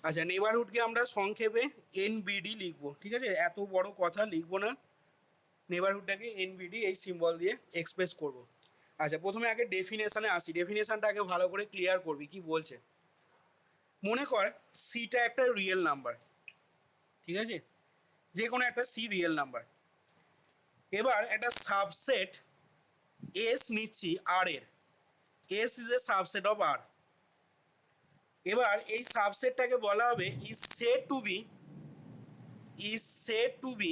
আচ্ছা, নেবারহুডকে আমরা সংক্ষেপে এনবিডি লিখবো, ঠিক আছে? এত বড় কথা লিখবো না, নেবারহুডটাকে এনবিডি এই সিম্বল দিয়ে এক্সপ্রেস করব। আচ্ছা, প্রথমে আগে ডেফিনেশনে আসি, ডেফিনেশনটা আগে ভালো করে ক্লিয়ার করবি কি বলছে। মনে কর সিটা একটা রিয়েল নাম্বার, ঠিক আছে? যে কোনো একটা সি রিয়েল নাম্বার। এবার একটা সাবসেট এস নিচ্ছি আর এর, S is a subset of R. এবার এই সাবসেটটাকে বলা হবে is said to be, is said to be,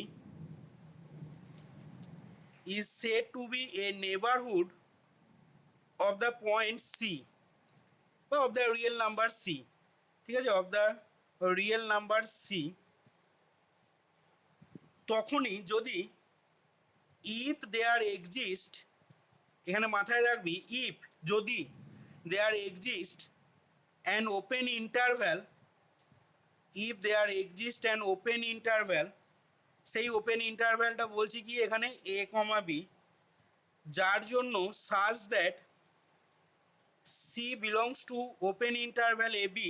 is said to be a neighbourhood of the point C বা of the real number C, ঠিক আছে? Of the real number C. তখনই যদি ইফ দেয়ার এক্সিস্ট, এখানে মাথায় রাখবি if, যদি there exist an open interval, if there exist an open interval, সেই ওপেন ইন্টারভ্যালটা বলছি কি এখানে এ কমা বি, যার জন্য such that c belongs to open interval a b,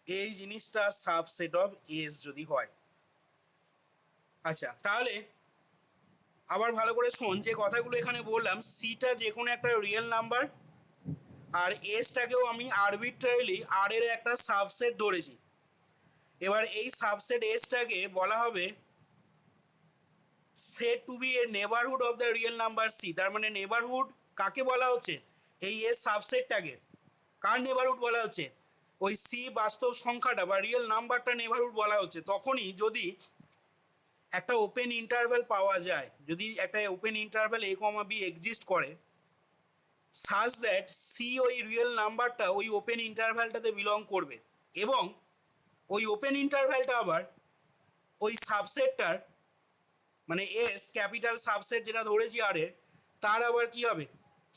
এই জিনিসটা সাবসেট অফ এস যদি হয়। আচ্ছা, তাহলে আবার ভালো করে শোন যে কথাগুলো এখানে বললাম। সিটা যে কোনো একটা রিয়েল নাম্বার, আর এসটাকেও আমি আরবিট্রারিলি আর এর একটা সাবসেট ধরেছি। এবার এই সাবসেট এসটাকে বলা হবে said to be a neighbourhood of the real number c. তার মানে নেবারহুড কাকে বলা হচ্ছে? এই এস সাবসেটটাকে। কার নেবারহুড বলা হচ্ছে? ওই সি বাস্তব সংখ্যাটা বা রিয়েল নাম্বারটা নেবারহুড বলা হচ্ছে। তখনই যদি একটা ওপেন ইন্টারভ্যাল পাওয়া যায়, যদি একটা ওপেন ইন্টারভ্যাল এ কমা বি এক্সিস্ট করে, সাজ দ্যাট সি ওই রিয়েল নাম্বারটা ওই ওপেন ইন্টারভ্যালটাতে বিলং করবে, এবং ওই ওপেন ইন্টারভ্যালটা আবার ওই সাবসেটটার মানে এস ক্যাপিটাল সাবসেট যেটা ধরেছি আর এর, তার আবার কি হবে?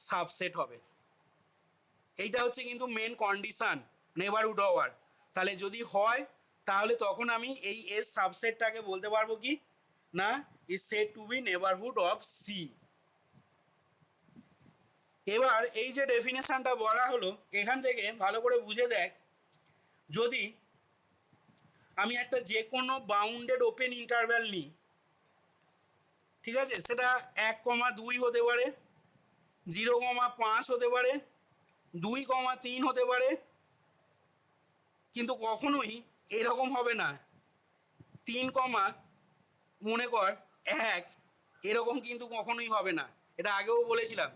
সাবসেট হবে। এইটা হচ্ছে কিন্তু মেন কন্ডিশান নেবারহুড হওয়ার। তাহলে যদি হয় তাহলে তখন আমি এই এস সাবসেটটাকে বলতে পারবো কি না, is said to be neighbourhood of c. এবার এই যে ডেফিনেশনটা বলা হলো, এখান থেকে ভালো করে বুঝে দেখ, যদি আমি একটা যে কোনো বাউন্ডেড ওপেন ইন্টারভ্যাল নিই, ঠিক আছে? সেটা 1,2 হতে পারে, 0,5 হতে পারে, 2,3 হতে পারে, কিন্তু কখনোই এরকম হবে না 3, মনে কর 1, এরকম কিন্তু কখনোই হবে না। এটা আগেও বলেছিলাম,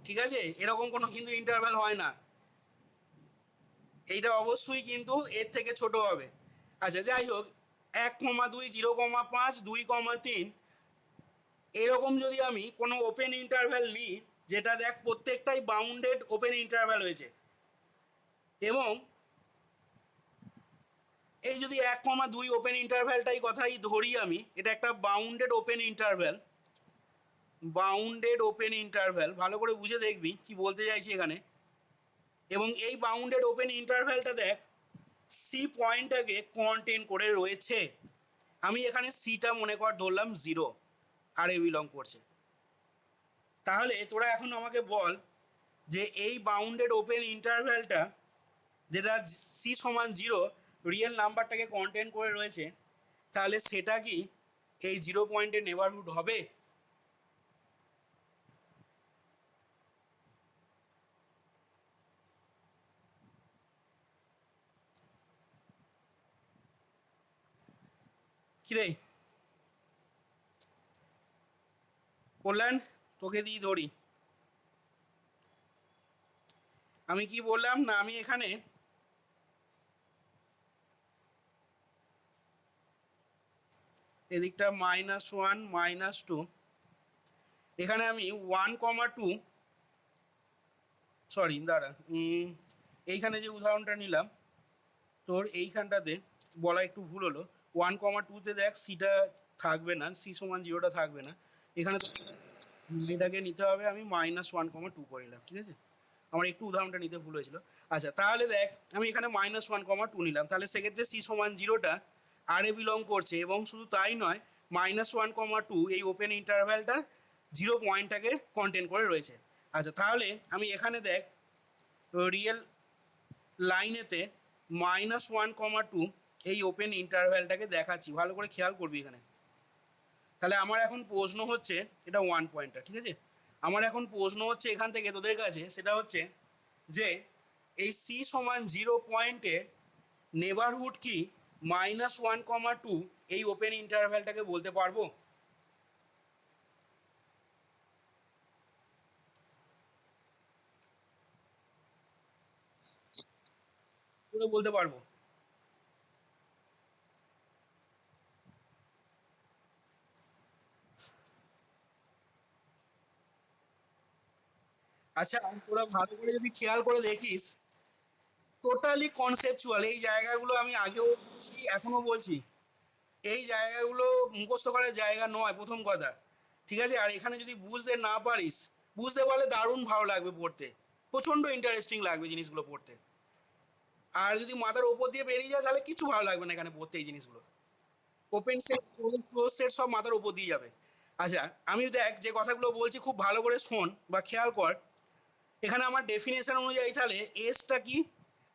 ঠিক আছে? এরকম কোনো কিন্তু ইন্টারভ্যাল হয় না। এইটা অবশ্যই কিন্তু এর থেকে ছোট হবে। আচ্ছা, যাই হোক, 1,2, 0,5, 2,3 এরকম যদি আমি কোনো ওপেন ইন্টারভ্যাল নিই, যেটা দেখ প্রত্যেকটাই বাউন্ডেড ওপেন ইন্টারভ্যাল হয়েছে, এবং এই যদি 1,2 ওপেন ইন্টারভ্যালটাই কথাই ধরি আমি, এটা একটা bounded open interval, bounded open interval, ভালো করে বুঝে দেখবি কি বলতে চাইছি এখানে। এবং এই বাউন্ডেড ওপেন ইন্টারভ্যালটা দেখ সি পয়েন্টটাকে কন্টেন করে রয়েছে। আমি এখানে সিটা মনে কর ধরলাম 0, আর এ বিলং করছে। তাহলে তোরা এখন আমাকে বল যে এই বাউন্ডেড ওপেন ইন্টারভ্যালটা যেটা সি সমান 0 রিয়েল নাম্বারটাকে কন্টেন করে রয়েছে, তাহলে সেটা কি এই 0 পয়েন্টের নেবারহুড হবে? কিরে কল্যাণ, তোকে দিই ধরি। আমি কি বললাম না, আমি এখানে এদিকটা -1 -2, এখানে আমি 1,2, সরি দাঁড়া, এইখানে যে উদাহরণটা নিলাম তোর এইখানটাতে বলা একটু ভুল হলো। 1,2তে দেখ সিটা থাকবে না, সি সমান 0টা থাকবে না। এখানে তো এটাকে নিতে হবে, আমি -1,2 করে নিলাম, ঠিক আছে? আমার একটু উদাহরণটা নিতে ভুল হয়েছিল। আচ্ছা, তাহলে দেখ আমি এখানে -1,2 নিলাম, তাহলে সেক্ষেত্রে সি সমান 0টা আর এ বিলং করছে, এবং শুধু তাই নয় -1,2 এই ওপেন ইন্টারভ্যালটা 0 পয়েন্টটাকে কন্টেন করে রয়েছে। আচ্ছা, তাহলে আমি এখানে দেখ রিয়েল লাইনেতে -1, 2 এই ওপেন ইন্টারভ্যালটাকে দেখাচ্ছি, ভালো করে খেয়াল করবি এখানে। তাহলে আমার এখন প্রশ্ন হচ্ছে, এটা 1 পয়েন্টার, ঠিক আছে? আমার এখন প্রশ্ন হচ্ছে এখান থেকে তোদের কাছে, সেটা হচ্ছে যে এই সি সমান 0 পয়েন্টের নেবারহুড কি -1, 2 এই ওপেন ইন্টারভ্যালটাকে বলতে পারবো? বলতে পারবো। আচ্ছা, তোরা ভালো করে যদি খেয়াল করে দেখিস, টোটালি কনসেপচুয়াল এই জায়গাগুলো, আমি আগেও বলছি এখনো বলছি, এই জায়গাগুলো মুখস্থ করার জায়গা নয়, প্রথম কথা, ঠিক আছে? আর এখানে যদি বুঝতে না পারিস, বুঝতে পারলে দারুণ ভালো লাগবে পড়তে, প্রচণ্ড ইন্টারেস্টিং লাগবে জিনিসগুলো পড়তে। আর যদি মাথার ওপর দিয়ে বেরিয়ে যায় তাহলে কিছু ভালো লাগবে না এখানে পড়তে এই জিনিসগুলো। ওপেন সেট, ক্লোজ সেট সব মাথার ওপর দিয়ে যাবে। আচ্ছা, আমি দেখ যে কথাগুলো বলছি খুব ভালো করে শোন বা খেয়াল কর। এখানে আমার ডেফিনেশন অনুযায়ী তাহলে এসটা কি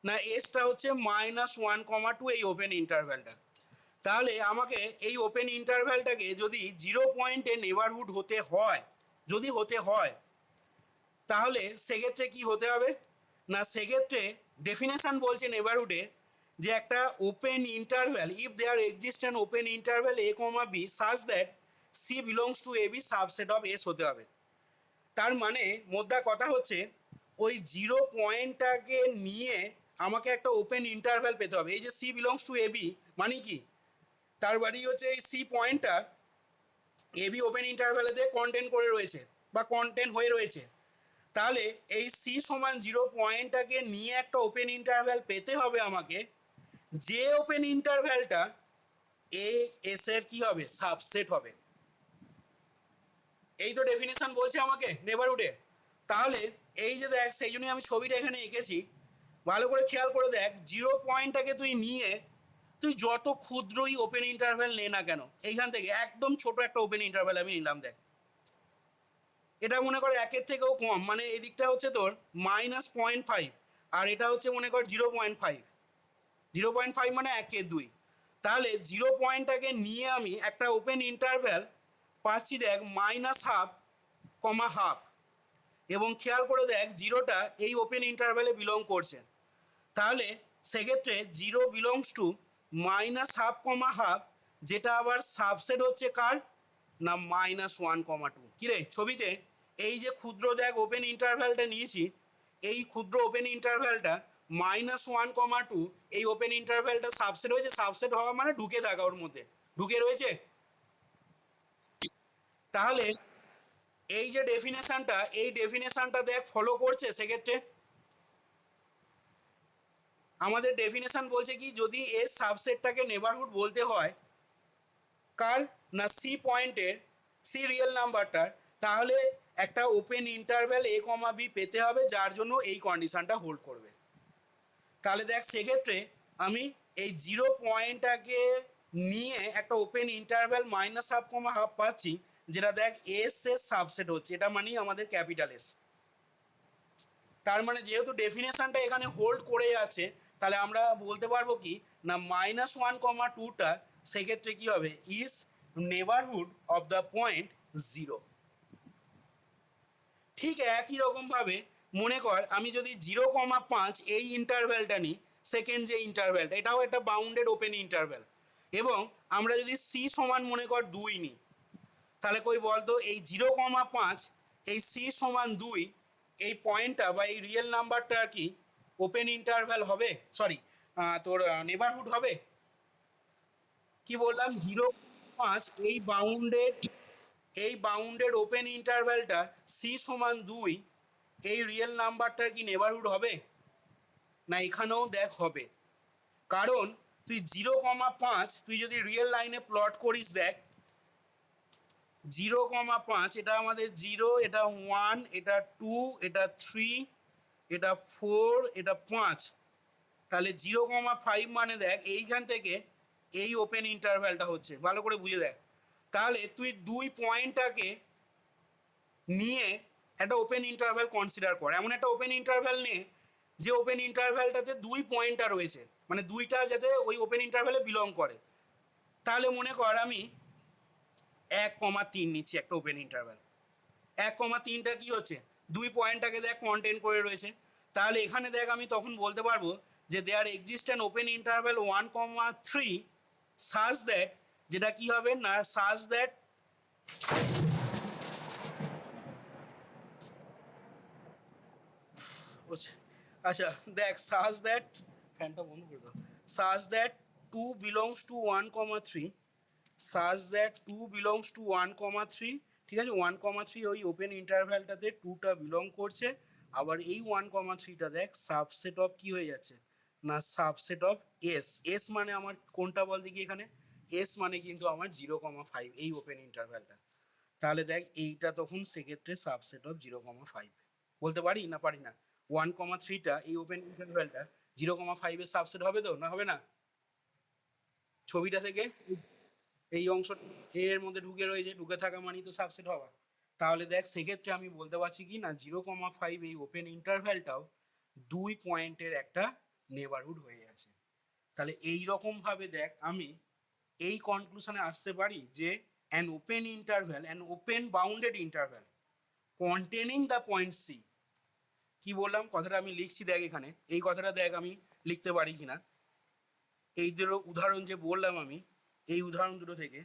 না, এসটা হচ্ছে -1, 2 এই ওপেন ইন্টারভ্যালটা। তাহলে আমাকে এই ওপেন ইন্টারভ্যালটাকে যদি 0 পয়েন্টে নেবারহুড হতে হয়, যদি হতে হয়, তাহলে সেক্ষেত্রে কি হতে হবে না, সেক্ষেত্রে ডেফিনেশন বলছে নেবারহুডে যে একটা open interval, if there exist an open interval a, b such that c belongs to a b subset of S হতে হবে। তার মানে মোদ্দা কথা হচ্ছে ওই 0 পয়েন্টটাকে নিয়ে আমাকে একটা ওপেন ইন্টারভ্যাল পেতে হবে। এই যে c belongs to a b মানে কি, তার বাড়ি হচ্ছে এই সি পয়েন্টটা এ বি ওপেন ইন্টারভ্যালেতে কন্টেন্ট করে রয়েছে বা কন্টেন্ট হয়ে রয়েছে। তাহলে এই সি সমান 0 পয়েন্টটাকে নিয়ে একটা ওপেন ইন্টারভ্যাল পেতে হবে আমাকে, যে ওপেন ইন্টারভ্যালটা এ এস এর কি হবে, সাবসেট হবে। এই তো ডেফিনেশন বলছে আমাকে নেবারহুডে। তাহলে এই যে দেখ, সেই জন্যই আমি ছবিটা এখানে এঁকেছি, ভালো করে খেয়াল করে দেখ, 0 পয়েন্টটাকে তুই নিয়ে তুই যত ক্ষুদ্রই ওপেন ইন্টারভ্যাল নে না কেন, এইখান থেকে একদম ছোট একটা ওপেন ইন্টারভ্যাল আমি নিলাম, দেখ এটা মনে কর 1-এর থেকেও কম, মানে এই দিকটা হচ্ছে তোর -0.5 আর এটা হচ্ছে মনে কর 0.5, 0.5 মানে 1/2। তাহলে 0 পয়েন্টটাকে নিয়ে আমি একটা ওপেন ইন্টারভ্যাল পাচ্ছি দেখ -1/2, এবং খেয়াল করে দেখ জিরোটা এই ওপেন ইন্টারভ্যালে বিলং করছে। তাহলে সেক্ষেত্রে 0 বিলংস টু -1/2, যেটা আবার সাবসেট হচ্ছে কার না -1, 2। কিরে ছবিতে এই যে ক্ষুদ্র দেখ ওপেন ইন্টারভ্যালটা নিয়েছি, এই ক্ষুদ্র ওপেন ইন্টারভ্যালটা -1, 2 এই ওপেন ইন্টারভ্যালটা সাবসেট হয়েছে। সাবসেট হওয়া মানে ঢুকে থাকা, ওর মধ্যে ঢুকে রয়েছে। তাহলে এই যে ডেফিনেশনটা, এই ডেফিনেশনটা দেখ ফলো করছে। সেক্ষেত্রে আমাদের ডেফিনেশন বলছে কি, যদি এর সাবসেটটাকে নেবারহুড বলতে হয় কার না সি পয়েন্টের, সি রিয়েল নাম্বারটার, তাহলে একটা ওপেন ইন্টারভ্যাল a, b পেতে হবে, যার জন্য এই কন্ডিশনটা হোল্ড করবে। তাহলে দেখ সেক্ষেত্রে আমি এই 0 পয়েন্টটাকে নিয়ে একটা ওপেন ইন্টারভ্যাল -1/2, পাচ্ছি, যেটা দেখ এস এর সাবসেট হচ্ছে, এটা মানেই আমাদের ক্যাপিটাল এস। তার মানে যেহেতু ডেফিনেশনটা এখানে হোল্ড করে আছে, তাহলে আমরা বলতে পারবো কি না -1, 2টা সেক্ষেত্রে কি হবে, is neighbourhood of the point 0। ঠিক একই রকমভাবে মনে কর আমি যদি 0,5 এই ইন্টারভ্যালটা নিই, সেকেন্ড যে ইন্টারভ্যালটা, এটাও একটা বাউন্ডেড ওপেন ইন্টারভ্যাল, এবং আমরা যদি সি সমান মনে কর 2 নিই, তাহলে কই বলতো এই 0,5 এই সি সমান 2 এই পয়েন্টটা বা এই রিয়েল নাম্বারটা কি ওপেন ইন্টারভ্যাল হবে, সরি তোর নেবারহুড হবে? কি বললাম, 0,5 এই বাউন্ডেড ওপেন ইন্টারভ্যালটা সি সমান 2 এই রিয়েল নাম্বারটার কি নেবারহুড হবে না? এখানেও দেখ হবে, কারণ তুই 0,5 তুই যদি রিয়েল লাইনে প্লট করিস, দেখ 0,5 এটা আমাদের 0, এটা 1, এটা 2, এটা 3, এটা 4, এটা 5। তাহলে 0,5 মানে দেখ এইখান থেকে এই ওপেন ইন্টারভ্যালটা হচ্ছে, ভালো করে বুঝে দেখ। তাহলে তুই 2 পয়েন্টটাকে নিয়ে একটা ওপেন ইন্টারভ্যাল কনসিডার কর, এমন একটা ওপেন ইন্টারভ্যাল নিয়ে যে ওপেন ইন্টারভ্যালটাতে 2 পয়েন্টটা রয়েছে, মানে দুইটা যাতে ওই ওপেন ইন্টারভ্যালে বিলং করে। তাহলে মনে কর আমি 1,3 নিচ্ছি একটা ওপেন ইন্টারভ্যাল। 1,3টা কি হচ্ছে, দুই পয়েন্টটাকে দেখ কন্টেন্ট করে রয়েছে। তাহলে এখানে দেখ আমি তখন বলতে পারবো যে there exist an open interval 1,3 such that, যেটা কি হবে না সাজ দ্যাট আচ্ছা দেখ সাজ দ্যাট, ফ্যানটা বন্ধ করে দাও, such that 2 belongs to 1,3, such that 2 belongs to 1,3, ঠিক আছে। 1,3 ওই ওপেন ইন্টারভ্যালটাতে 2টা বিলং করছে। আবার এই 1,3টা দেখ সাবসেট অফ কি হয়ে যাচ্ছে না সাবসেট অফ এস। এস মানে আমার কোনটা বল দেখি এখানে, এস মানে কিন্তু আমার 0,5 এই ওপেন ইন্টারভ্যালটা। তাহলে দেখ এইটা তখন সেক্ষেত্রে সাবসেট অফ 0,5 বলতে পারি না পারি না? 1,3টা এই ওপেন ইন্টারভ্যালটা 0,5 এর সাবসেট হবে তো, না হবে না? ছবিটা থেকে এই অংশ এর মধ্যে ঢুকে রয়েছে, ঢুকে থাকা মানেই তো সাবসেট হওয়া। তাহলে দেখ সেক্ষেত্রে আমি বলতে পারছি কি না 0,5 এই ওপেন ইন্টারভ্যালটাও 2 পয়েন্টের একটা নেবারহুড হয়ে আছে। তাহলে এই রকম ভাবে দেখ আমি এই কনক্লুশনে আসতে পারি যে an open interval, an open bounded interval containing the point c. কি বললাম কথাটা আমি লিখছি দেখ এখানে, এই কথাটা দেখ আমি লিখতে পারি কিনা। এই দুটো উদাহরণ যে বললাম আমি, এই উদাহরণ দুটো থেকে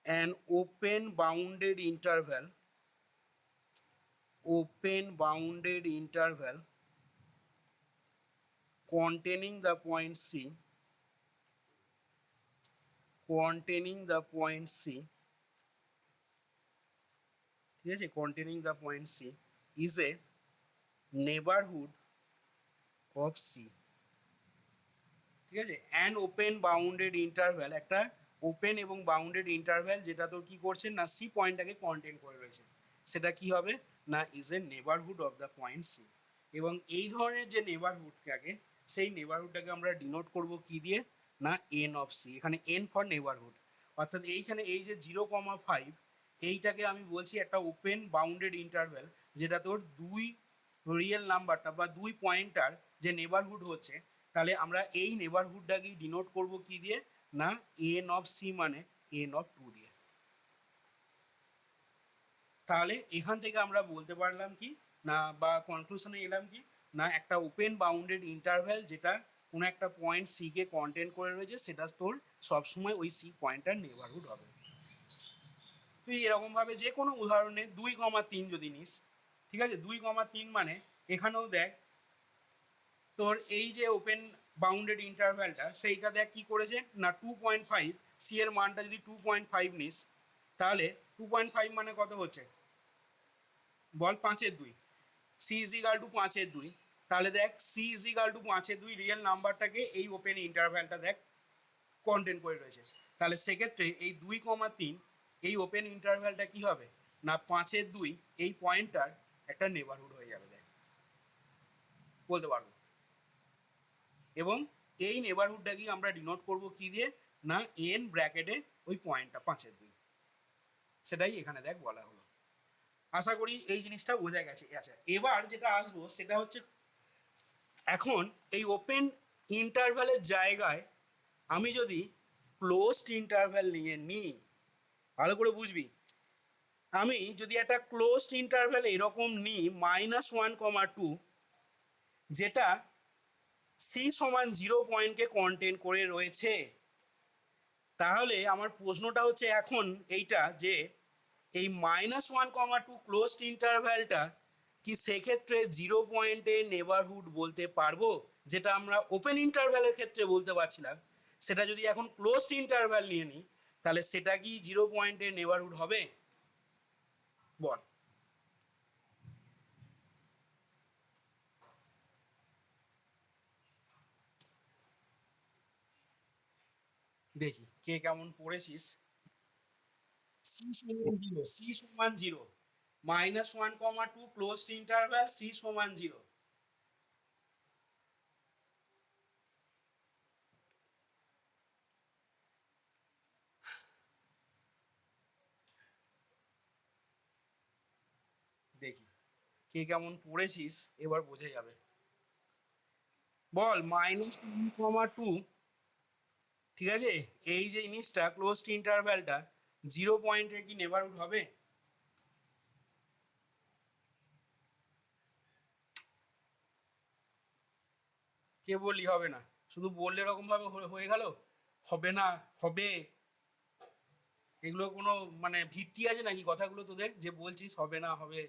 an open bounded interval, open bounded interval containing the point C, containing the point C, ঠিক আছে, containing the point C is a neighborhood of C, ঠিক আছে। an open bounded interval একটা ওপেন এবং বাউন্ডেড ইন্টারভ্যাল যেটা তোর কি করছে না সি পয়েন্টটাকে কন্টেন করে রয়েছে, সেটা কি হবে না is a neighbourhood of the point C. এবং এই ধরনের যে নেবারহুডটাকে, সেই নেবারহুডটাকে আমরা ডিনোট করব কি দিয়ে না এন অফ সি। এখানে এন ফর নেবারহুড, অর্থাৎ এইখানে এই যে 0,5 এইটাকে আমি বলছি একটা ওপেন বাউন্ডেড ইন্টারভ্যাল, যেটা তোর দুই রিয়েল নাম্বারটা বা দুই পয়েন্টার যে নেবারহুড হচ্ছে। তাহলে আমরা এই নেবারহুডটাকেই ডিনোট করব কি দিয়ে না এন অফ সি মানে এন অফ 2 দিয়ে। তাহলে এখান থেকে আমরা বলতে পারলাম কি না বা কনক্লুশনে এলাম কি না একটা ওপেন বাউন্ডেড ইন্টারভ্যাল যেটা কোনো একটা পয়েন্ট সি কে কন্টেন্ট করে রয়েছে, সেটা তোর সবসময় ওই সি পয়েন্টটার নেবারহুড হবে। তুই এরকম ভাবে যে কোনো উদাহরণে 2,3 যদি নিস, ঠিক আছে, 2,3 মানে এখানেও দেখ তোর এই যে ওপেন বাউন্ডেড ইন্টারভ্যালটা সেইটা দেখ কি করেছে না 2.5, সি এর মানটা যদি 2.5 নিস, তাহলে 2.5 মানে কত হচ্ছে বল 5/2, সি ইজিক্যাল টু 5/2। তাহলে দেখ সি ইজিক্যাল টু 5/2 রিয়েল নাম্বারটাকে এই ওপেন ইন্টারভ্যালটা দেখ কন্টেন্ট করে রয়েছে। তাহলে সেক্ষেত্রে এই 2,3 এই ওপেন ইন্টারভ্যালটা কি হবে না 5/2 এই পয়েন্টটার একটা নেবারহুড হয়ে যাবে দেখ, বলতে পারবো। এবং এই নেবারহুডটাকে আমরা ডিনোট করব কি দিয়ে না এন ব্র্যাকেটে ওই পয়েন্টটা 5/2, সেটাই এখানে দেখ বলা হলো। আশা করি এই জিনিসটা বোঝা গেছে। আচ্ছা এবার যেটা আসবো সেটা হচ্ছে এখন এই ওপেন ইন্টারভ্যালের জায়গায় আমি যদি ক্লোজড ইন্টারভ্যাল নিয়ে নিই, ভালো করে বুঝবি, আমি যদি একটা ক্লোজড ইন্টারভ্যাল এরকম নিই -1,2 যেটা সি সমান 0 পয়েন্টকে কন্টেন্ট করে রয়েছে, তাহলে আমার প্রশ্নটা হচ্ছে এখন এইটা যে এই -1,2 ক্লোজড ইন্টারভ্যালটা কি সেক্ষেত্রে 0 পয়েন্টের নেবারহুড বলতে পারবো, যেটা আমরা ওপেন ইন্টারভ্যালের ক্ষেত্রে বলতে পারছিলাম, সেটা যদি এখন ক্লোজড ইন্টারভ্যাল নিয়ে নিই তাহলে সেটা কি 0 পয়েন্টের নেবারহুড হবে বল। দেখি কে কেমন পড়েছিস। সি সমান 0, সি সমান 0, -1,2 ক্লোজড ইন্টারভ্যাল সি সমান 0। দেখি কে কেমন পড়েছিস, এবার বোঝা যাবে। বল -1, ঠিক আছে, এই যে জিনিসটা ক্লোজড ইন্টারভ্যালটা 0 পয়েন্টের কি নেবারহুড হবে? কে বললি হবে না? শুধু বললে এরকম ভাবে হয়ে গেল? হবে না, হবে, এগুলো কোনো মানে ভিত্তি আছে নাকি কথাগুলো তোদের যে বলছিস হবে না হবে?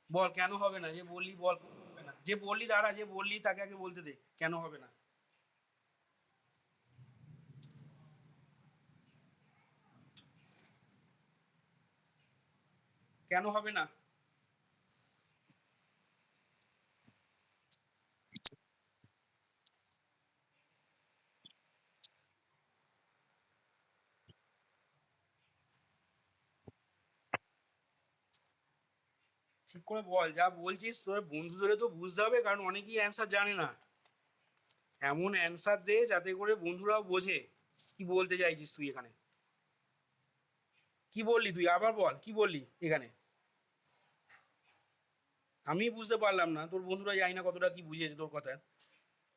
বল কেন হবে না, যে বললি বল হবে না, যে বললি দাঁড়া, যে বললি তাকে আগে বলতে দে কেন হবে না। কেন হবে না? ঠিক করে বল, যা বলছিস তোর বন্ধুদেরও তো বুঝতে হবে, কারণ অনেকেই অ্যান্সার জানে না। এমন অ্যান্সার দে যাতে করে বন্ধুরাও বোঝে কি বলতে চাইছিস তুই এখানে। কি বললি তুই, আবার বল কি বললি এখানে? আমি বুঝতে পারলাম না, তোর বন্ধুরা জানি না কতটা কি বুঝিয়েছে তোর কথা।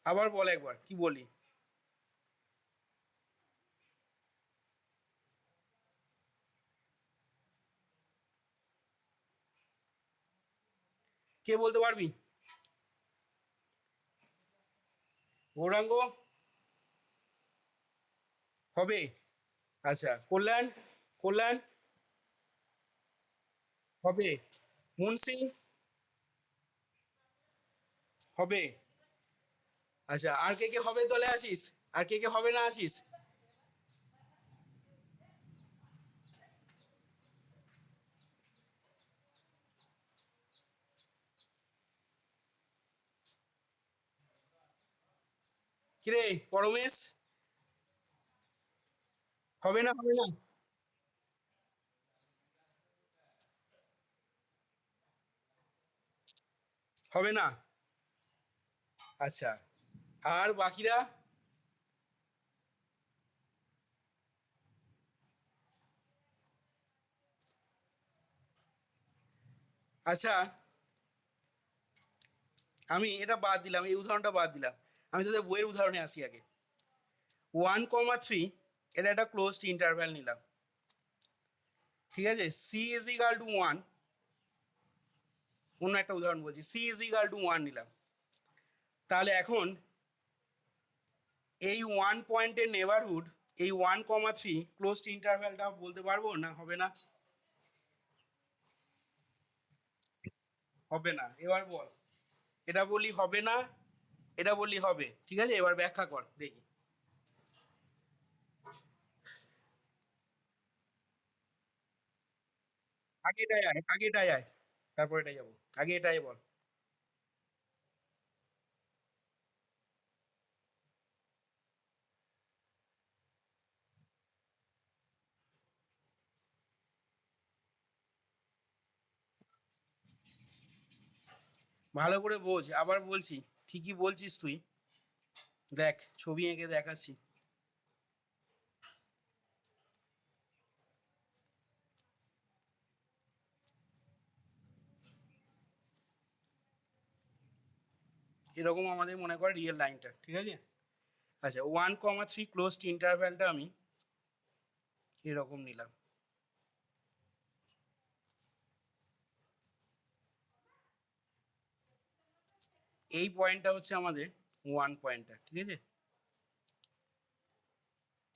আবার বল একবার কি বললি। কে বলতে পারবি? গৌরাঙ্গ? হবে? আচ্ছা, কল্যাণ? কল্যাণ? হবে? মুন্সি? হবে? আচ্ছা, আর কে কে হবে দলে আসিস? আর কে কে হবে না আসিস? কিরে পরমেশ? হবে না, হবে না? হবে না? আচ্ছা, আর বাকিরা? আচ্ছা, আমি এটা বাদ দিলাম, এই উদাহরণটা বাদ দিলাম। আমি তোদের বইয়ের উদাহরণে আসি আগে। 1,3, এটা একটা ক্লোজড ইন্টারভ্যাল নিলাম, ঠিক আছে। সি ইজ ইকাল টু 1, অন্য একটা উদাহরণ বলছি, সি ইজ ইকাল টু 1 নিলাম। তাহলে এখন এই 1 পয়েন্টের নেবারহুড, এই 1,3 ক্লোজড ইন্টারভ্যালটা বলতে পারবো না হবে না? হবে না, এবার বল। এটা বললি হবে না, এটা বললি হবে, ঠিক আছে, এবার ব্যাখ্যা কর দেখি। আগে এটাই আয়, আগে এটাই আয়, তারপর এটাই যাবো। আগে এটাই বল। ভালো করে বোঝ, আবার বলছি, ঠিকই বলছিস তুই। দেখ ছবি এঁকে দেখাচ্ছি। এরকম আমাদের মনে কর রিয়েল লাইনটা, ঠিক আছে। আচ্ছা, 1,3 ক্লোজড ইন্টারভ্যালটা আমি এরকম নিলাম। এই পয়েন্টটা হচ্ছে আমাদের 1 পয়েন্টটা, ঠিক আছে।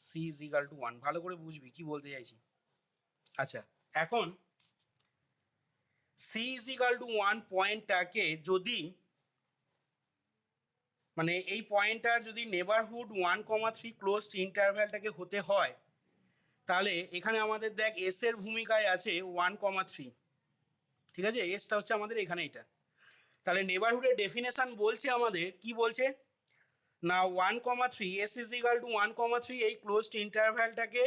সি ইজ ইকাল টু 1, ভালো করে বুঝবি কি বলতে চাইছি। আচ্ছা, এখন সি ইজ ইকাল টু 1 পয়েন্টটাকে যদি, মানে এই পয়েন্টটার যদি নেবারহুড 1,3 ক্লোজড ইন্টারভ্যালটাকে হতে হয়, তাহলে এখানে আমাদের দেখ এস এর ভূমিকায় আছে 1,3, ঠিক আছে, এসটা হচ্ছে আমাদের এখানে এটা। তাহলে নেবারহুডের ডেফিনেশন বলছে আমাদের কি বলছে না, 1,3, এস ইজ ইকাল টু 1,3, এই ক্লোজড ইন্টারভ্যালটাকে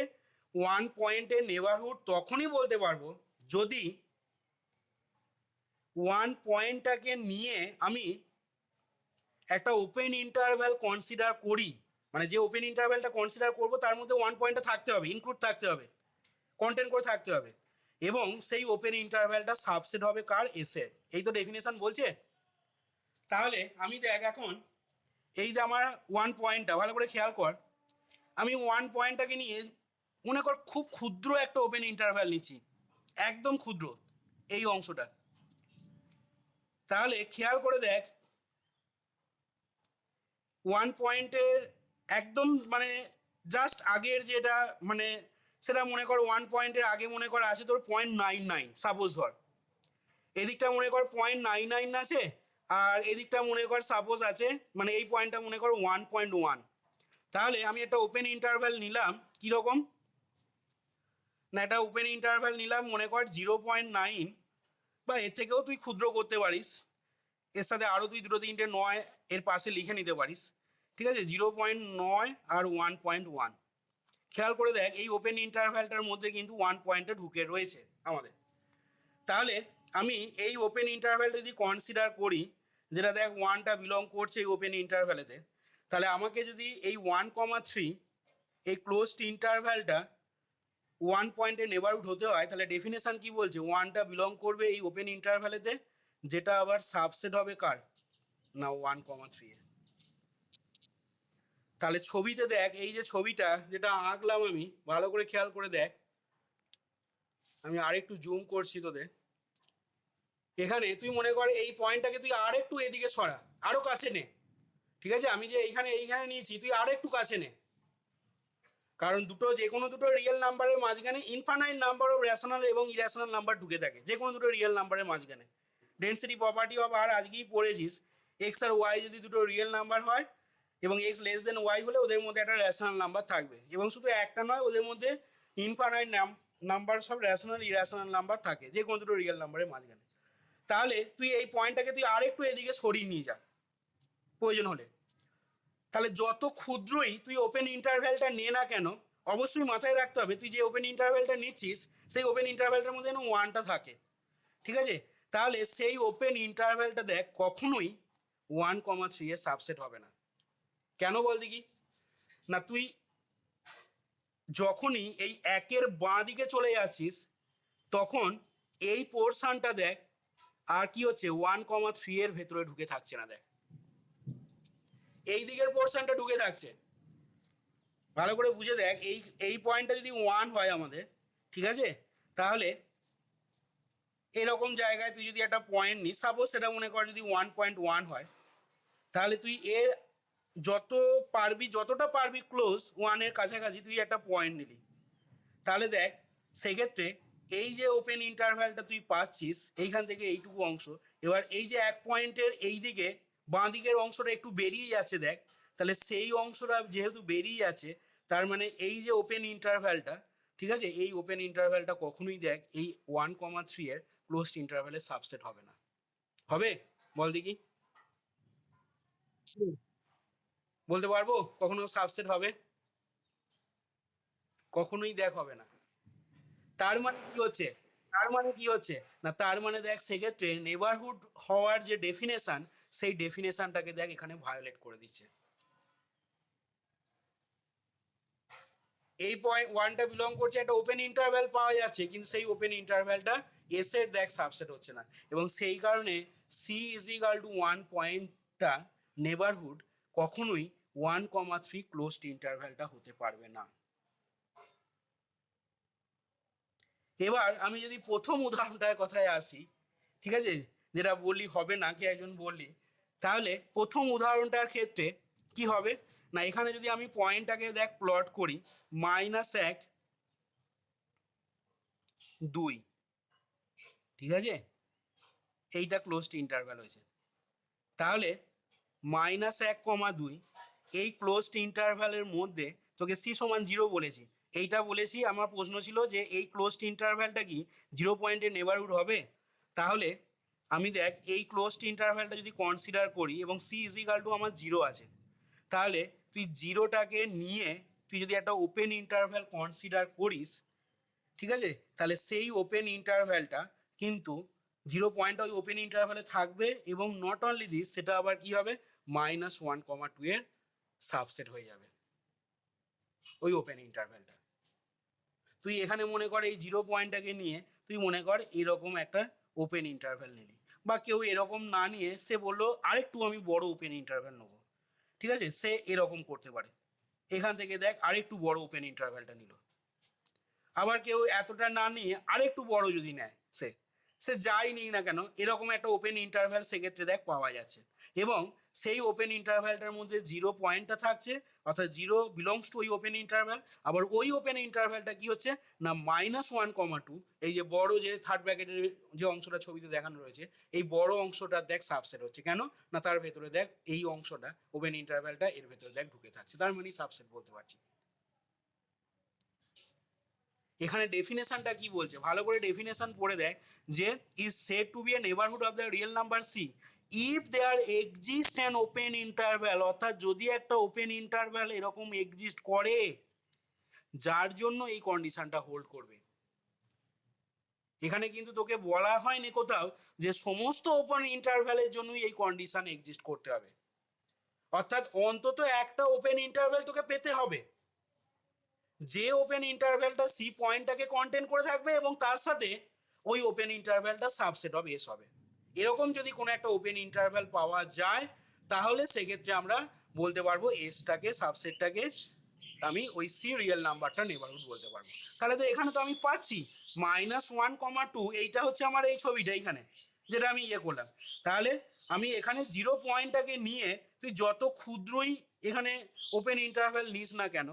1 পয়েন্টের নেবারহুড তখনই বলতে পারবো যদি 1 পয়েন্টটাকে নিয়ে আমি একটা ওপেন ইন্টারভ্যাল কনসিডার করি। মানে যে ওপেন ইন্টারভ্যালটা কনসিডার করবো তার মধ্যে 1 পয়েন্টটা থাকতে হবে, ইনক্লুড থাকতে হবে, কন্টেন্ট করে থাকতে হবে, এবং সেই ওপেন ইন্টারভ্যালটা সাবসেট হবে কার, এস এর। এই তো ডেফিনেশন বলছে। তাহলে আমি দেখ এখন এই যে আমার 1 পয়েন্টটা ভালো করে খেয়াল কর, আমি 1 পয়েন্টটাকে নিয়ে মনে কর খুব ক্ষুদ্র একটা ওপেন ইন্টারভ্যাল নিচ্ছি, একদম ক্ষুদ্র এই অংশটা। তাহলে খেয়াল করে দেখ 1 পয়েন্টের একদম মানে জাস্ট আগের যেটা মানে সেটা মনে কর 1 পয়েন্টের আগে মনে কর আছে তোর 0.99, সাপোজ ধর এদিকটা মনে কর 0.99 আছে, আর এদিকটা মনে কর সাপোজ আছে মানে এই পয়েন্টটা মনে কর 1.1। তাহলে আমি একটা ওপেন ইন্টারভ্যাল নিলাম কীরকম না, একটা ওপেন ইন্টারভ্যাল নিলাম মনে কর 0.9, বা এর থেকেও তুই ক্ষুদ্র করতে পারিস, এর সাথে আরও তুই দুটো তিনটে 9 এর পাশে লিখে নিতে পারিস, ঠিক আছে? 0.9 আর 1.1। খেয়াল করে দেখ এই ওপেন ইন্টারভ্যালটার মধ্যে কিন্তু 1 পয়েন্টে ঢুকে রয়েছে আমাদের। তাহলে আমি এই ওপেন ইন্টারভ্যালটা যদি কনসিডার করি, যেটা দেখ 1টা বিলং করছে এই ওপেন ইন্টারভ্যালেতে, তাহলে আমাকে যদি এই 1,3 এই ক্লোজড ইন্টারভ্যালটা 1 পয়েন্টে নেবারহুড হতে হয়, তাহলে ডেফিনেশন কি বলছে? 1টা বিলং করবে এই ওপেন ইন্টারভ্যালেতে, যেটা আবার সাবসেট হবে কার না 1,3 এ। তাহলে ছবিতে দেখ এই যে ছবিটা যেটা আঁকলাম আমি, ভালো করে খেয়াল করে দেখ, আমি আরেকটু জুম করছি তোদের। এখানে তুই মনে কর এই পয়েন্টটাকে তুই আর একটু এদিকে সরা, আরো কাছে নে, ঠিক আছে? আমি যে এইখানে নিয়েছি তুই আর একটু কাছে নে, কারণ দুটো যে কোনো দুটো রিয়েল নাম্বারের মাঝখানে ইনফাইনাইট নাম্বার অফ রেশনাল এবং ইরেশনাল নাম্বার ঢুকে থাকে, যে কোনো দুটো রিয়েল নাম্বারের মাঝখানে। ডেন্সিটি প্রপার্টি অফ আর আজকেই পড়েছিস, এক্স আর ওয়াই যদি দুটো রিয়েল নাম্বার হয় এবং এক্স লেস দেন ওয়াই হলে ওদের মধ্যে একটা রেশনাল নাম্বার থাকবে, এবং শুধু একটা নয় ওদের মধ্যে ইনফাইনাইট নাম্বার সব রেশনাল ইরেশনাল নাম্বার থাকে, যে কোনো দুটো রিয়েল নাম্বারের মাঝখানে। তাহলে তুই এই পয়েন্টটাকে তুই আর একটু এদিকে সরিয়ে নিয়ে যা প্রয়োজন হলে। তাহলে যত ক্ষুদ্রই তুই ওপেন ইন্টারভ্যালটা নে না কেন, অবশ্যই মাথায় রাখতে হবে তুই যে ওপেন ইন্টারভ্যালটা নিচ্ছিস সেই ওপেন ইন্টারভ্যালটার মধ্যে যেন 1টা থাকে, ঠিক আছে? তাহলে সেই ওপেন ইন্টারভ্যালটা দেখ কখনোই 1,3 এর সাবসেট হবে না। কেন বল দেখি না, তুই যখনই এই 1-এর বাঁ দিকে চলে যাচ্ছিস তখন এই পোর্শনটা দেখ আর কি হচ্ছে 1,3 এর ভেতরে ঢুকে থাকছে না, দেখ এই দিকের পোর্শনটা ঢুকে থাকছে। ভালো করে বুঝে দেখ, এই পয়েন্টটা যদি 1 হয় আমাদের, ঠিক আছে? তাহলে এরকম জায়গায় তুই যদি একটা পয়েন্ট নিস, সাপোজ সেটা মনে কর যদি 1.1 হয়, তাহলে তুই এর যতটা পারবি ক্লোজ 1-এর কাছাকাছি তুই একটা পয়েন্ট নিলি। তাহলে দেখ সেক্ষেত্রে এই যে ওপেন ইন্টারভ্যালটা তুই পাচ্ছিস এইখান থেকে এইটুকু অংশ, এবার এই যে 1 পয়েন্টের এই দিকে বাঁ দিকের অংশটা একটু বেরিয়ে যাচ্ছে দেখ, তাহলে সেই অংশটা যেহেতু বেরিয়ে যাচ্ছে তার মানে এই যে ওপেন ইন্টারভ্যালটা, ঠিক আছে, এই ওপেন ইন্টারভ্যালটা কখনোই দেখ এই 1,3 এর ক্লোজড ইন্টারভ্যালের সাবসেট হবে না। হবে? বল দেখি, বলতে পারবো কখনো সাবসেট হবে? কখনোই দেখ হবে না। তার মানে কি হচ্ছে, না তার মানে দেখ সেক্ষেত্রে নেবারহুড হওয়ার যে ডেফিনেশন সেই ডেফিনেশনটাকে দেখ এখানে ভায়োলেট করে দিচ্ছে। এই পয়েন্ট 1টা বিলং করছে একটা ওপেন ইন্টারভ্যাল পাওয়া যাচ্ছে, কিন্তু সেই ওপেন ইন্টারভ্যালটা এস এর দেখ সাবসেট হচ্ছে না, এবং সেই কারণে সি ইজ ইকাল টু 1 পয়েন্টটা নেবারহুড কখনোই 1,3 ক্লোজড ইন্টারভ্যালটা হতে পারবে না। এবার আমি যদি প্রথম উদাহরণটার কথায় আসি, ঠিক আছে, যেটা বললি হবে না, কি একজন বললি, তাহলে প্রথম উদাহরণটার ক্ষেত্রে কি হবে না, এখানে যদি আমি পয়েন্টটাকে দেখ প্লট করি -1, 2, ঠিক আছে, এইটা ক্লোজড ইন্টারভ্যাল হয়েছে। তাহলে -1, 2 এই ক্লোজড ইন্টারভ্যালের মধ্যে তোকে সি সমান 0 বলেছি, এইটা বলেছি আমার প্রশ্ন ছিল যে এই ক্লোজড ইন্টারভ্যালটা কি 0 পয়েন্টের নেবারহুড হবে। তাহলে আমি দেখ এই ক্লোজড ইন্টারভ্যালটা যদি কনসিডার করি এবং সি ইজ ইকাল টু আমার 0 আছে, তাহলে তুই 0টাকে নিয়ে তুই যদি একটা ওপেন ইন্টারভ্যাল কনসিডার করিস, ঠিক আছে, তাহলে সেই ওপেন ইন্টারভ্যালটা কিন্তু 0 পয়েন্টটা ওই ওপেন ইন্টারভ্যালে থাকবে, এবং নট অনলি দিস সেটা আবার কি হবে -1,2 এর সাবসেট হয়ে যাবে ওই ওপেন ইন্টারভ্যালটা। তুই এখানে মনে কর এই 0 পয়েন্টটাকে নিয়ে তুই মনে কর এরকম একটা ওপেন ইন্টারভ্যাল নিলি, বা কেউ এরকম না নিয়ে সে বললো আরেকটু আমি বড় ওপেন ইন্টারভ্যাল নেবো, ঠিক আছে, সে এরকম করতে পারে, এখান থেকে দেখ আরেকটু বড় ওপেন ইন্টারভ্যালটা নিল। আবার কেউ এতটা না নিয়ে আরেকটু বড় যদি নেয়, সে সে যাই নিক না কেন এরকম একটা ওপেন ইন্টারভ্যাল সেক্ষেত্রে দেখ পাওয়া যাচ্ছে। এবং সেই ওপেন ইন্টারভ্যালটার মধ্যে জিরো পয়েন্টটা থাকছে, অর্থাৎ জিরো বিলংস টু ওই ওপেন ইন্টারভ্যাল। আবার ওই ওপেন ইন্টারভ্যালটা কি হচ্ছে না -1, 2, এই যে বড় যে থার্ড ব্র্যাকেটের যে অংশটা ছবিতে দেখানো রয়েছে, এই বড় অংশটা দেখ সাবসেট হচ্ছে। কেন না তার ভেতরে দেখ এই অংশটা ওপেন ইন্টারভ্যালটা এর ভেতরে দেখ ঢুকে থাকছে, তার মানে সাবসেট বলতে পারছি। এখানে ডেফিনেশনটা কি বলছে ভালো করে ডেফিনেশন পড়ে দেয় যে is said to be a neighbourhood of the real number c if there exist an open interval, অর্থাৎ যদি একটা ওপেন ইন্টারভ্যাল এরকম এক্সিস্ট করে যার জন্য এই কন্ডিশনটা হোল্ড করবে। এখানে কিন্তু তোকে বলা হয়নি কোথাও যে সমস্ত ওপেন ইন্টারভ্যালের জন্যই এই কন্ডিশন এক্সিস্ট করতে হবে, অর্থাৎ অন্তত একটা ওপেন ইন্টারভ্যাল তোকে পেতে হবে যে ওপেন ইন্টারভ্যালটা সি পয়েন্টটাকে কন্টেন্ট করে থাকবে এবং তার সাথে ওই ওপেন ইন্টারভ্যালটা সাবসেট অফ এস হবে। এরকম যদি কোনো একটা ওপেন ইন্টারভ্যাল পাওয়া যায় তাহলে সেক্ষেত্রে আমরা বলতে পারবো এসটাকে সাবসেটটাকে আমি ওই সি রিয়েল নাম্বারটা নেবারহুড বলতে পারবো। তাহলে তো এখানে তো আমি পাচ্ছি -1, 2, এইটা হচ্ছে আমার এই ছবিটা এইখানে যেটা আমি ইয়ে করলাম। তাহলে আমি এখানে জিরো পয়েন্টটাকে নিয়ে তুই যত ক্ষুদ্রই এখানে ওপেন ইন্টারভ্যাল নিস না কেন,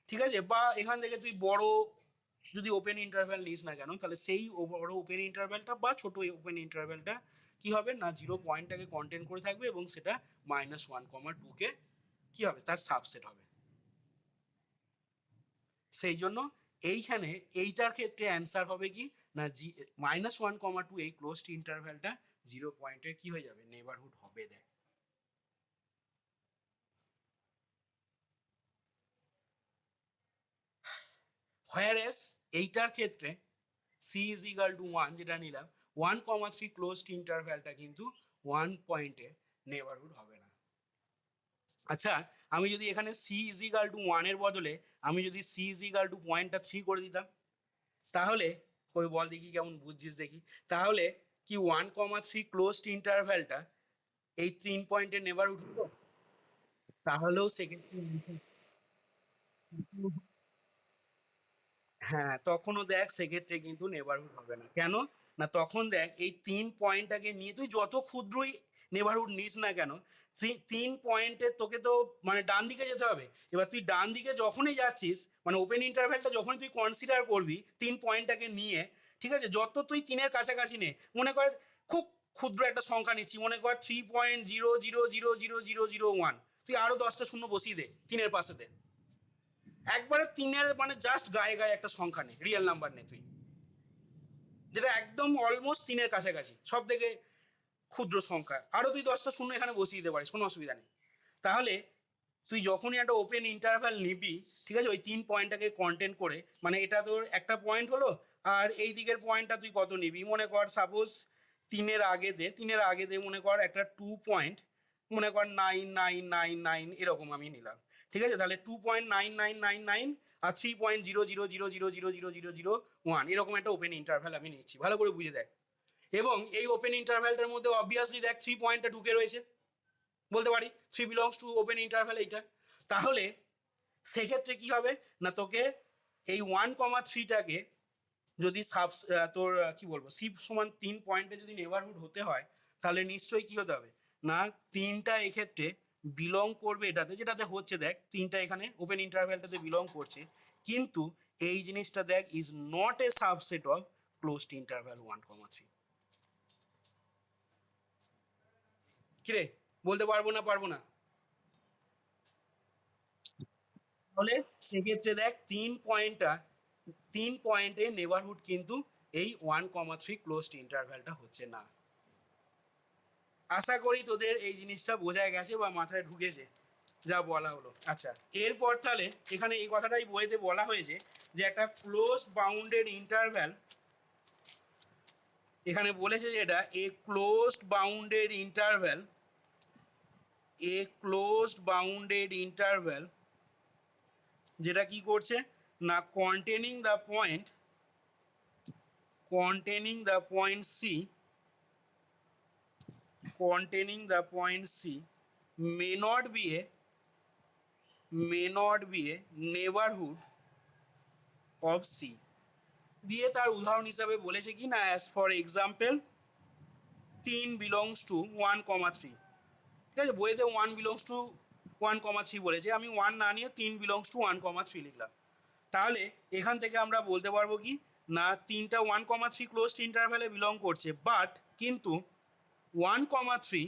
ঠিক আছে, বা এখান থেকে তুই বড় যদি ওপেন ইন্টারভ্যাল নিস না কেন, তাহলে সেই বড় ওপেন ইন্টারভ্যালটা বা ছোট ওপেন ইন্টারভ্যালটা কি হবে না জিরো পয়েন্টটাকে কন্টেন্ট করে থাকবে এবং সেটা -1, 2 কি হবে তার সাবসেট হবে। সেই জন্য এইখানে এইটার ক্ষেত্রে অ্যান্সার হবে কি না -1, 2 এই ক্লোজড ইন্টারভ্যালটা জিরো পয়েন্টের কি হয়ে যাবে নেবারহুড হবে। দেখ হোয়ারএস এইটার ক্ষেত্রে সি ইজ ইকাল টু 1 যেটা নিলাম 1, 3 ক্লোজড ইন্টারভ্যালটা কিন্তু 1 পয়েন্টে নেবারহুড হবে না। আচ্ছা আমি যদি এখানে সি ইজ ইকাল টু 1 এর বদলে আমি যদি সি ইজ ইকাল টু পয়েন্টটা 3 করে দিতাম, তাহলে কই বল দেখি কেমন বুঝছিস দেখি, তাহলে কি 1, 3 ক্লোজড ইন্টারভ্যালটা এই 3 পয়েন্টের নেবারহুড হলো? তাহলেও সেক্ষেত্রে হ্যাঁ তখনও দেখ সেক্ষেত্রে কিন্তু নেবারহুড হবে না। কেন না তখন দেখ এই 3 পয়েন্টটাকে নিয়ে তুই যত ক্ষুদ্রই নেবারহুড নিস না কেন 3 পয়েন্টে তোকে তো মানে ডান দিকে যেতে হবে। এবার তুই ডান দিকে যখনই যাচ্ছিস মানে ওপেন ইন্টারভ্যালটা যখনই তুই কনসিডার করবি 3 পয়েন্টটাকে নিয়ে, ঠিক আছে, যত তুই 3-এর কাছাকাছি নে, মনে কর খুব ক্ষুদ্র একটা সংখ্যা নিচ্ছি, মনে কর 3.0000001, তুই আরো 10টা শূন্য বসিয়ে দে 3-এর পাশে দে, একবারে 3-এর মানে জাস্ট গায়ে গায়ে একটা সংখ্যা নে রিয়েল নাম্বার নে তুই, যেটা একদম অলমোস্ট 3-এর কাছাকাছি সব থেকে ক্ষুদ্র সংখ্যা, আরো তুই 10টা শূন্য এখানে বসিয়ে দিতে পারিস কোনো অসুবিধা নেই। তাহলে তুই যখনই একটা ওপেন ইন্টারভ্যাল নিবি, ঠিক আছে, ওই 3 পয়েন্টটাকে কন্টেন্ট করে মানে এটা তোর একটা পয়েন্ট হলো, আর এই দিকের পয়েন্টটা তুই কত নিবি মনে কর সাপোজ 3-এর আগে দে মনে কর একটা 2 পয়েন্ট, মনে কর 99999 এরকম আমি নিলাম, ঠিক আছে, তাহলে 2.9999 আর 3.000000001 এরকম একটা ওপেন ইন্টারভ্যাল আমি নিচ্ছি, ভালো করে বুঝে দেখ। এবং এই ওপেন ইন্টারভ্যালটার মধ্যে অবভিয়াসলি দেখ 3 পয়েন্টটা ঢুকে রয়েছে, বলতে পারি 3 বিলংস টু ওপেন ইন্টারভ্যাল এইটা। তাহলে সেক্ষেত্রে কি হবে না তোকে এই 1, 3টাকে যদি তোর কি বলবো সি সমান 3 পয়েন্টে যদি নেবারহুড হতে হয় তাহলে নিশ্চয়ই কি হতে হবে না 3টা এক্ষেত্রে বিলং করবে এটাতে, যেটাতে হচ্ছে দেখ 3টা এখানে ওপেন ইন্টারভ্যালটাতে বিলং করছে, কিন্তু এই জিনিসটা দেখ is not a subset of closed interval 1, 3। কিরে বলতে পারবো না পারবো না? তাহলে সেক্ষেত্রে দেখ 3 পয়েন্টে নেবারহুড কিন্তু এই 1, 3 ক্লোজড ইন্টারভ্যালটা হচ্ছে না। আশা করি তোদের এই জিনিসটা বোঝা গেছে বা মাথায় ঢুকেছে যা বলা হলো। আচ্ছা এরপর তাহলে এখানে এই কথাটাই বইতে বলা হয়েছে যে একটা ক্লোজ বাউন্ডেড ইন্টারভ্যাল, এখানে বলেছে যে এটা এ ক্লোজড বাউন্ডেড ইন্টারভ্যাল যেটা কি করছে না containing the point C containing the point C may not be a neighborhood of C দিয়ে তার উদাহরণ হিসাবে বলেছে কি না as for example 3 belongs to 1,3 ঠিক আছে বইতে 1 বিলংস টু 1,3 বলেছে আমি 1 না নিয়ে 3 বিলংস টু 1,3 লিখলাম তাহলে এখান থেকে আমরা বলতে পারবো কি না তিনটা 1,3 ক্লোজড ইন্টারভ্যালে বিলং করছে বাট কিন্তু 1,3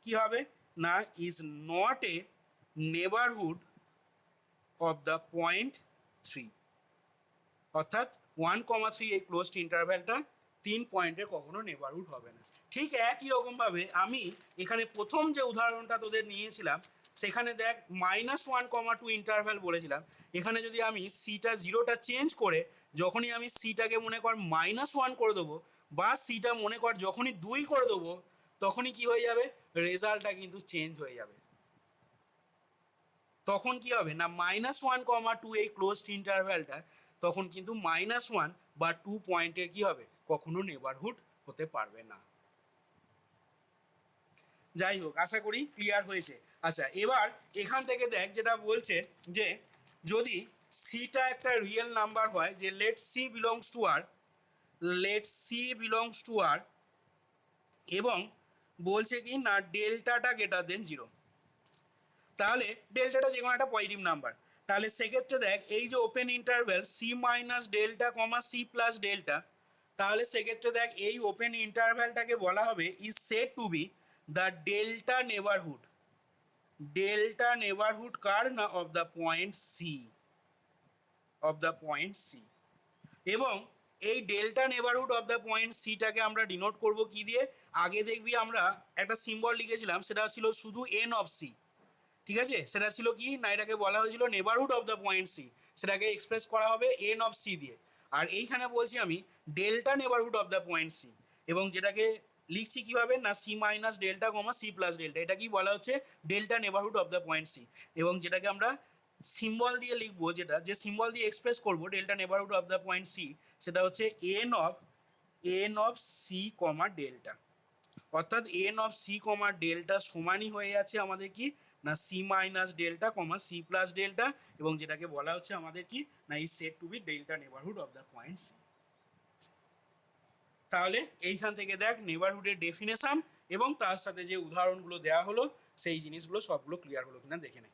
কি হবে না is not a neighbourhood of the point 3 অর্থাৎ 1,3 এই ক্লোজড ইন্টারভ্যালটা 3 পয়েন্টের কখনো নেবারহুড হবে না ঠিক একই রকমভাবে আমি এখানে প্রথম যে উদাহরণটা তোদের নিয়েছিলাম সেখানে দেখ -1,2 ইন্টারভ্যাল বলেছিলাম এখানে যদি আমি সিটা জিরোটা চেঞ্জ করে যখনই আমি সিটাকে মনে কর -1 করে দেবো বা সিটা মনে কর যখনই 2 করে দেবো তখনই কি হয়ে যাবে রেজাল্টটা কিন্তু চেঞ্জ হয়ে যাবে তখন কি হবে না -1,2 এই ক্লোজড ইন্টারভ্যালটা তখন কিন্তু -1 বা 2 পয়েন্টের কি হবে কখনো নেবারহুড হতে পারবে না যাই হোক আশা করি ক্লিয়ার হয়েছে আচ্ছা এবার এখান থেকে দেখ যেটা বলছে যে যদি সিটা একটা রিয়েল নাম্বার হয় যে লেট সি বিলংস টু আর এবং বলছে কি না ডেল্টাটা গ্রেটার দেন 0 তাহলে ডেল্টাটা যে কোনো একটা পজিটিভ নাম্বার তাহলে সেক্ষেত্রে দেখ এই যে open interval C minus delta comma C plus delta তাহলে সেক্ষেত্রে দেখ এই ওপেন ইন্টারভ্যালটাকে বলা হবে is said to be the delta neighbourhood কার না অফ দ্য পয়েন্ট সি এবং এই delta neighbourhood of the point সিটাকে আমরা ডিনোট করব কি দিয়ে আগে দেখবি আমরা একটা সিম্বল লিখেছিলাম সেটা ছিল শুধু এন অফ সি ঠিক আছে সেটা ছিল কি না এটাকে বলা হয়েছিল neighbourhood of the point c সেটাকে এক্সপ্রেস করা হবে এন অফ সি দিয়ে আর এইখানে বলছি আমি delta neighbourhood of the point C এবং যেটাকে লিখছি কিভাবে না C minus delta comma C plus delta এটা কি বলা হচ্ছে delta neighbourhood of the point C এবং যেটাকে আমরা সিম্বল দিয়ে লিখবো যেটা যে সিম্বল দিয়ে এক্সপ্রেস করবো delta neighbourhood of the point C সেটা হচ্ছে N of C comma delta অর্থাৎ N of C comma delta সমানই হয়ে যাচ্ছে আমাদের কি না C minus delta comma C plus delta এবং যেটাকে বলা হচ্ছে আমাদের কি না এই set to be delta neighbourhood of the point C তাহলে এইখান থেকে দেখ নেবারহুডের ডেফিনেশন এবং তার সাথে যে উদাহরণগুলো দেওয়া হলো সেই জিনিসগুলো সবগুলো ক্লিয়ার হলো কিনা দেখে নে